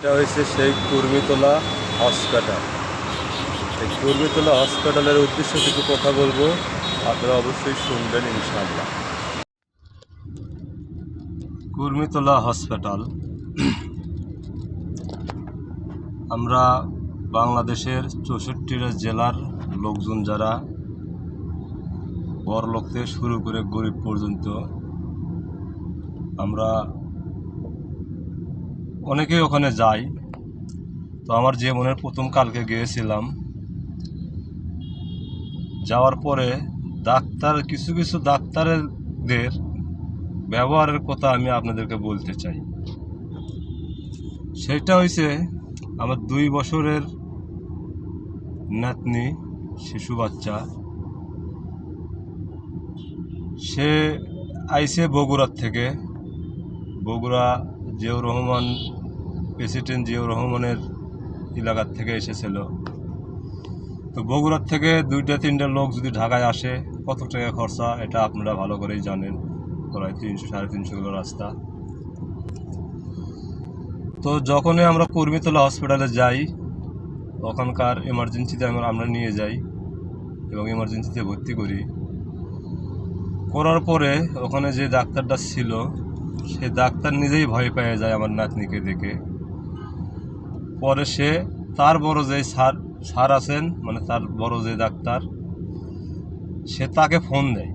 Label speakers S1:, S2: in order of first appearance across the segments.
S1: এটা হয়েছে সেই কুর্মিটোলা হসপিটাল। এই কুর্মিটোলা হসপিটালের উদ্দেশ্যে কিছু কথা বলবো, আপনারা অবশ্যই শুনবেন ইনশাআল্লাহ। কুর্মিটোলা হসপিটাল আমরা বাংলাদেশের 64টা জেলার লোকজন যারা বড়লোক থেকে শুরু করে গরিব পর্যন্ত আমরা অনেকেই ওখানে যাই। তো আমার জীবনের প্রথম কালকে গিয়েছিলাম, যাওয়ার পরে কিছু কিছু ডাক্তারদের ব্যবহারের কথা আমি আপনাদেরকে বলতে চাই। সেটা হয়েছে আমার 2 বছরের নাতনি, শিশু বাচ্চা। সে আইছে বগুড়ার থেকে, বগুড়া জিয়াউর রহমান, প্রেসিডেন্ট জিয়াউর রহমানের এলাকার থেকে এসেছিল। তো বগুড়ার থেকে 2-3টা লোক যদি ঢাকায় আসে কত টাকা খরচা এটা আপনারা ভালো করেই জানেন, প্রায় 300-350 কিলো রাস্তা। তো যখনই আমরা কুর্মিটোলা হসপিটালে যাই, ওখানকার এমার্জেন্সিতে আমরা নিয়ে যাই এবং এমার্জেন্সিতে ভর্তি করার পরে ওখানে যে ডাক্তারটা ছিল সে ডাক্তার নিজেই ভয় পেয়ে যায় আমার নাতনিকে দেখে। পরে সে তার বড় যে স্যার আছেন, মানে তার বড় যে ডাক্তার, সে তাকে ফোন দেয়,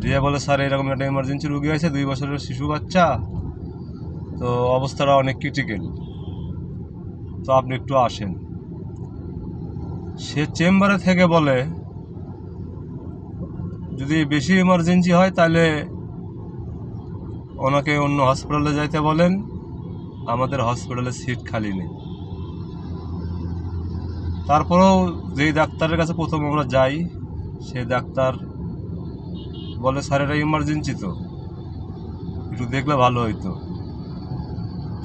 S1: দিয়ে বলে, স্যার এরকম একটা এমার্জেন্সি রুগী আছে, 2 বছরের শিশু বাচ্চা, তো অবস্থাটা অনেক ক্রিটিক্যাল, তো আপনি একটু আসেন। সে চেম্বারে থেকে বলে, যদি বেশি এমার্জেন্সি হয় তাহলে ওনাকে অন্য হসপিটালে যাইতে বলেন, আমাদের হসপিটালে সিট খালি নেই। তারপরেও যেই ডাক্তারের কাছে প্রথম আমরা যাই, সেই ডাক্তার বলে, স্যার এটা ইমার্জেন্সি, তো একটু দেখলে ভালো হইতো।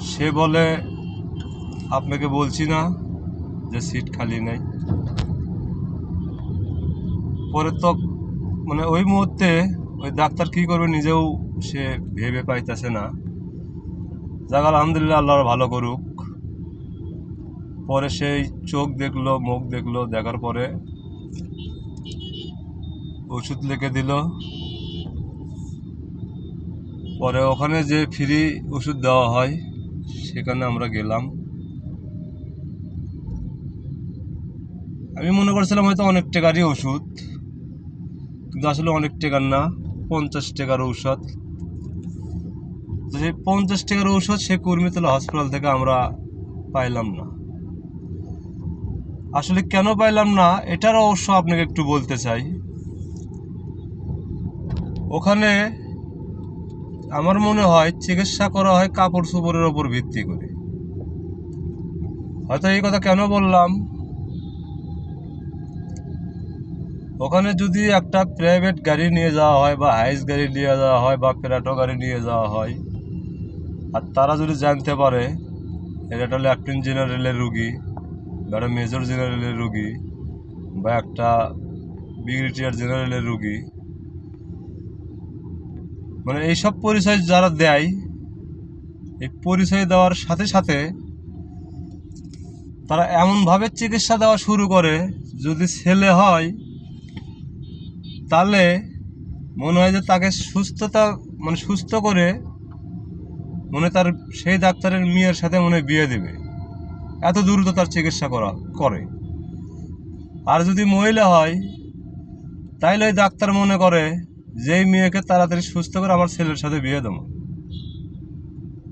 S1: সে বলে, আপনাকে বলছি না যে সিট খালি নেই। পরে তো মানে ওই মুহূর্তে ওই ডাক্তার কী করবে নিজেও সে ভেবে পাইতেছে না। যাক, আলহামদুলিল্লাহ, আল্লাহর ভালো করুক। পরে সেই চোখ দেখলো, মুখ দেখলো, দেখার পরে ওষুধ লিখে দিল। পরে ওখানে যে ফ্রি ওষুধ দেওয়া হয় সেখানে আমরা গেলাম। আমি মনে করছিলাম হয়তো অনেক টাকারই ওষুধ, কিন্তু আসলে অনেক টাকার না, 50 টাকার ঔষধ। তো সেই 50 টাকার ঔষধ সে কুর্মিটোলা হসপিটাল থেকে আমরা পাইলাম না। আসলে কেন পাইলাম না এটার অবশ্য আপনাকে একটু বলতে চাই। ওখানে আমার মনে হয় চিকিৎসা করা হয় কাপড় চোপড়ের ওপর ভিত্তি করে। হয়তো এই কথা কেন বললাম, ওখানে যদি একটা প্রাইভেট গাড়ি নিয়ে যাওয়া হয় বা হাইস গাড়ি নিয়ে যাওয়া হয় বা প্রাটো গাড়ি নিয়ে যাওয়া হয়, আর তারা যদি জানতে পারে এটা একটা লেফটেন্যান্ট জেনারেলের রুগী বা একটা মেজর জেনারেলের রুগী বা একটা ব্রিগেডিয়ার জেনারেলের রুগী, মানে এইসব পরিচয় যারা দেয়, এই পরিচয় দেওয়ার সাথে সাথে তারা এমনভাবে চিকিৎসা দেওয়া শুরু করে, যদি ছেলে হয় তাহলে মনে হয় যে তাকে সুস্থ করে মনে তার সেই ডাক্তারের মেয়ের সাথে মনে বিয়ে দেবে, এত দ্রুত তার চিকিৎসা করে। আর যদি মহিলা হয় তাইলে ওই ডাক্তার মনে করে যেই মেয়েকে তাড়াতাড়ি সুস্থ করে আমার ছেলের সাথে বিয়ে দেবো,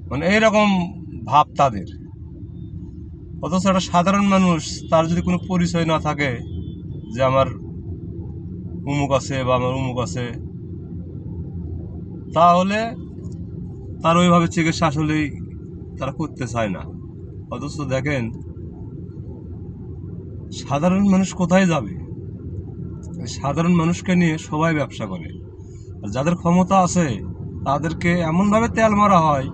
S1: মানে এইরকম ভাব তাদের। অথচ একটা সাধারণ মানুষ, তার যদি কোনো পরিচয় না থাকে যে আমার উমুক আছে বা আমার উমুক আছে, তাহলে তার ওইভাবে চিকিৎসা আসলেই তারা করতে চায় না। অথচ দেখেন সাধারণ মানুষ কোথায় যাবে? সাধারণ মানুষকে নিয়ে সবাই ব্যবসা করে। আর যাদের ক্ষমতা আছে তাদেরকে এমনভাবে তেল মারা হয়,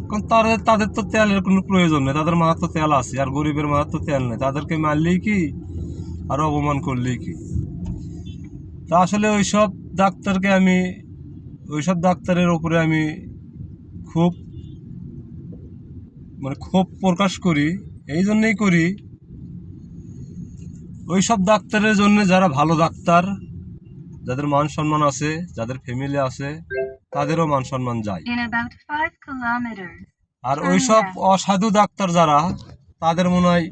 S1: কারণ তাদের তো তেলের কোনো প্রয়োজন নেই, তাদের মাথার তো তেল আছে, আর গরিবের মাথার তো তেল নেই, তাদেরকে মারলেই কি আর অপমান করলেই কি। তা আসলে ওইসব ডাক্তারের ওপরে আমি খুব মানে ক্ষোভ প্রকাশ করি, এই জন্যই করি ওই সব ডাক্তারের জন্য যারা ভালো ডাক্তার, যাদের মান সম্মান আছে, যাদের ফ্যামিলি আছে, তাদেরও মান সম্মান যায়।
S2: In about 5 kilometers,
S1: R
S2: turn
S1: ওই সব
S2: left.
S1: অসাধু ডাক্তার যারা, তাদের মনে হয়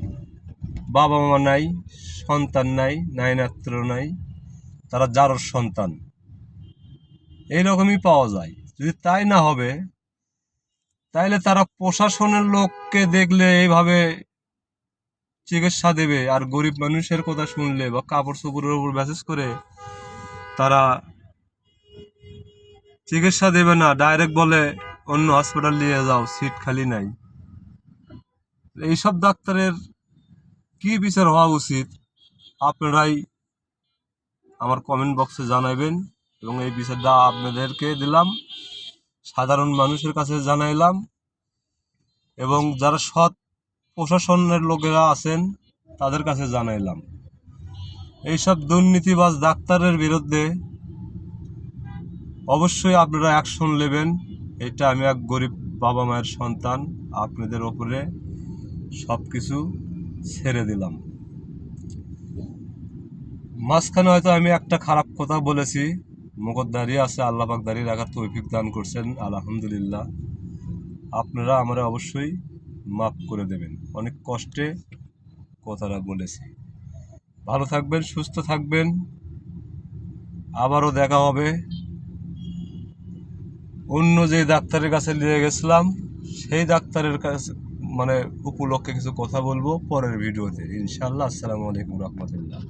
S1: বাবা মা নাই, সন্তান নাই, নাইনাত্র নাই, তারা যারোর সন্তান, এইরকমই পাওয়া যায়। যদি তাই না হবে, তাইলে তারা প্রশাসনের লোককে দেখলে এইভাবে চিকিৎসা দেবে, আর গরিব মানুষের কথা শুনলে বা কাপড় চোপড়ের উপর মেসেজ করে তারা চিকিৎসা দেবে না, ডাইরেক্ট বলে অন্য হসপিটাল নিয়ে যাও, সিট খালি নাই। এইসব ডাক্তারের কি বিচার হওয়া উচিত আপনারাই আমার কমেন্ট বক্সে জানাবেন, এবং এই বিচারটা আপনাদেরকে দিলাম, সাধারণ মানুষের কাছে জানাইলাম, এবং যারা সৎ প্রশাসনের লোকেরা আছেন তাদের কাছে জানাইলাম। এইসব দুর্নীতিবাজ ডাক্তারের বিরুদ্ধে অবশ্যই আপনারা অ্যাকশন নেবেন। এটা আমি এক গরিব বাবা মায়ের সন্তান, আপনাদের ওপরে সব কিছু ছেড়ে দিলাম। মাঝখানে হয়তো আমি একটা খারাপ কথা বলেছি, মুখর দাঁড়িয়ে আছে, আল্লাহ পাক দাঁড়িয়ে রাখার তৌফিক দান করছেন, আলহামদুলিল্লাহ। আপনারা আমরা অবশ্যই মাফ করে দেবেন, অনেক কষ্টে কথাটা বলেছি। ভালো থাকবেন, সুস্থ থাকবেন, আবারও দেখা হবে। অন্য যে ডাক্তারের কাছে নিয়ে গেছিলাম সেই ডাক্তারের কাছে মানে উপলক্ষে কিছু কথা বলবো পরের ভিডিওতে ইনশাআল্লাহ। আসসালামু আলাইকুম রহমতুল্লাহ।